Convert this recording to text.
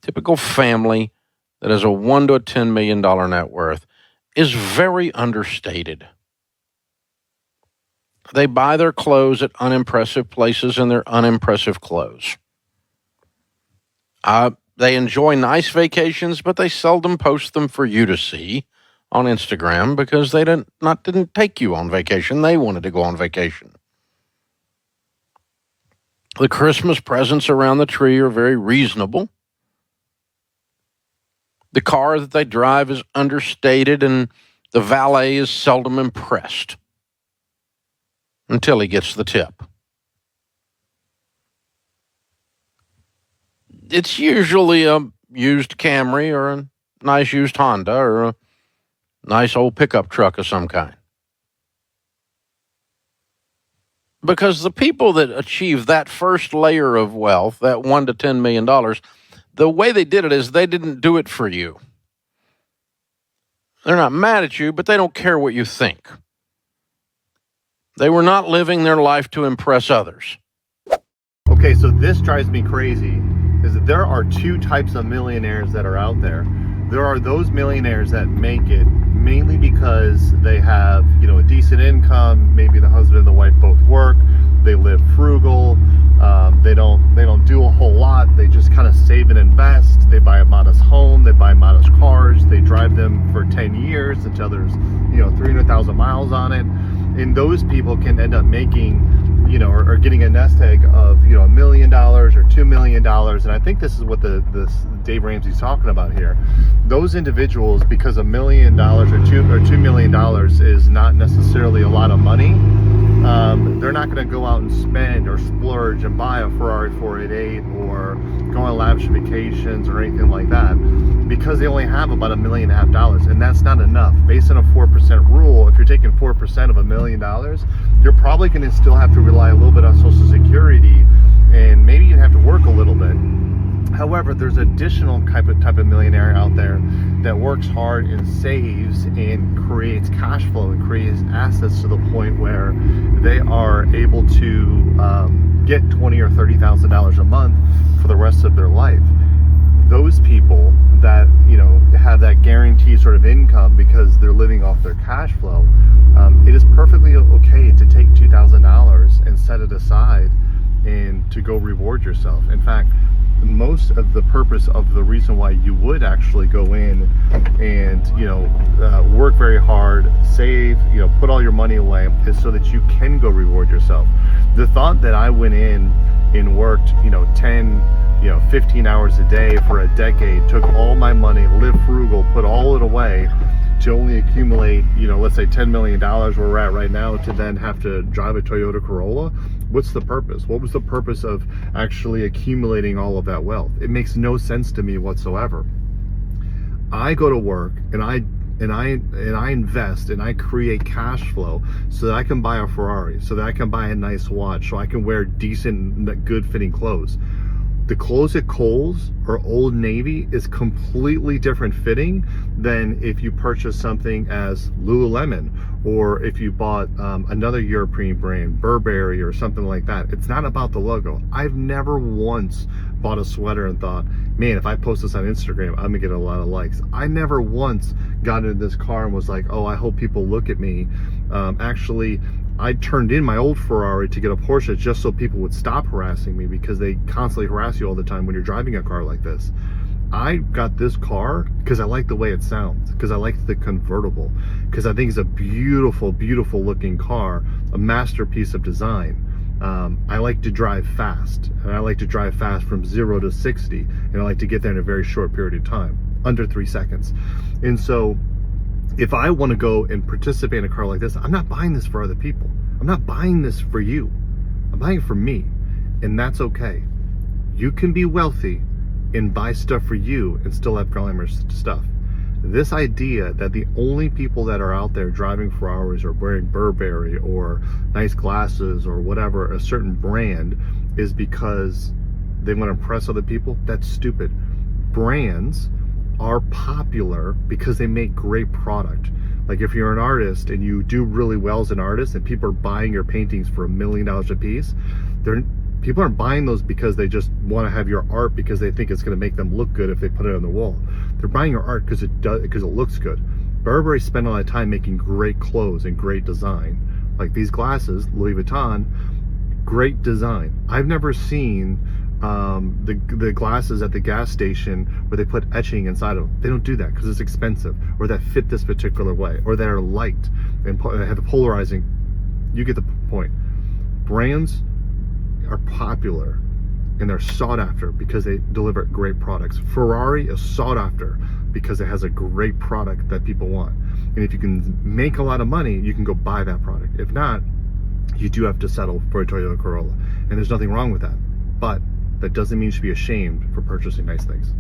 typical family that has a $1 to $10 million net worth is very understated. They buy their clothes at unimpressive places and they're unimpressive clothes. They enjoy nice vacations, but they seldom post them for you to see on Instagram because they didn't take you on vacation. They wanted to go on vacation. The Christmas presents around the tree are very reasonable. The car that they drive is understated, and the valet is seldom impressed until he gets the tip. It's usually a used Camry or a nice used Honda or a nice old pickup truck of some kind. Because the people that achieve that first layer of wealth, that $1 to $10 million, the way they did it is they didn't do it for you. They're not mad at you, but they don't care what you think. They were not living their life to impress others. Okay, so this drives me crazy, is that there are two types of millionaires that are out there. There are those millionaires that make it mainly because they have, a decent income. Maybe the husband and the wife both work. They live frugal. They don't do a whole lot. They just kind of save and invest. They buy a modest home. They buy modest cars. They drive them for 10 years until there's 300,000 miles on it. And those people can end up making or getting a nest egg of $1 million or $2 million. And I think this is what this Dave Ramsey's talking about here. Those individuals, because $1 million or $2 million is not necessarily a lot of money, they're not going to go out and spend or splurge and buy a Ferrari 488 or go on lavish vacations or anything like that, because they only have about $1.5 million, and that's not enough. Based on a 4% rule, if you're taking 4% of $1 million, you're probably going to still have to rely a little bit on Social Security, and maybe you have to work a little bit. However, there's additional type of millionaire out there that works hard and saves and creates cash flow and creates assets to the point where they are able to get $20,000 or $30,000 a month for the rest of their life. Those people that have that guaranteed sort of income because they're living off their cash flow, it is perfectly okay to take $2,000 and set it aside and to go reward yourself. In fact, most of the purpose of the reason why you would actually go in and work very hard, save, put all your money away, is so that you can go reward yourself. The thought that I went in and worked 10 15 hours a day for a decade, took all my money, lived frugal, put all it away, to only accumulate, let's say $10 million where we're at right now, to then have to drive a Toyota Corolla. What's the purpose? What was the purpose of actually accumulating all of that wealth? It makes no sense to me whatsoever. I go to work and I invest and I create cash flow so that I can buy a Ferrari, so that I can buy a nice watch, so I can wear decent, good fitting clothes. The clothes at Kohl's or Old Navy is completely different fitting than if you purchase something as Lululemon, or if you bought another European brand, Burberry or something like that. It's not about the logo. I've never once bought a sweater and thought, man, if I post this on Instagram, I'm gonna get a lot of likes. I never once got into this car and was like, oh, I hope people look at me. Actually, I turned in my old Ferrari to get a Porsche just so people would stop harassing me, because they constantly harass you all the time when you're driving a car like this. I got this car because I like the way it sounds, because I like the convertible, because I think it's a beautiful, beautiful looking car, a masterpiece of design. I like to drive fast, and I like to drive fast from 0 to 60, and I like to get there in a very short period of time, under 3 seconds. And so if I want to go and participate in a car like this, I'm not buying this for other people. I'm not buying this for you. I'm buying it for me, and that's okay. You can be wealthy and buy stuff for you and still have glamorous stuff. This idea that the only people that are out there driving Ferraris or wearing Burberry or nice glasses or whatever, a certain brand, is because they want to impress other people, that's stupid. Brands are popular because they make great product. Like if you're an artist and you do really well as an artist and people are buying your paintings for $1 million a piece, People aren't buying those because they just want to have your art because they think it's going to make them look good if they put it on the wall. They're buying your art because it looks good. Burberry spent a lot of time making great clothes and great design. Like these glasses, Louis Vuitton, great design. I've never seen the glasses at the gas station where they put etching inside of them. They don't do that because it's expensive, or that fit this particular way, or that are light and have the polarizing. You get the point. Brands are popular and they're sought after because they deliver great products. Ferrari is sought after because it has a great product that people want. And if you can make a lot of money, you can go buy that product. If not, you do have to settle for a Toyota Corolla. And there's nothing wrong with that. But that doesn't mean you should be ashamed for purchasing nice things.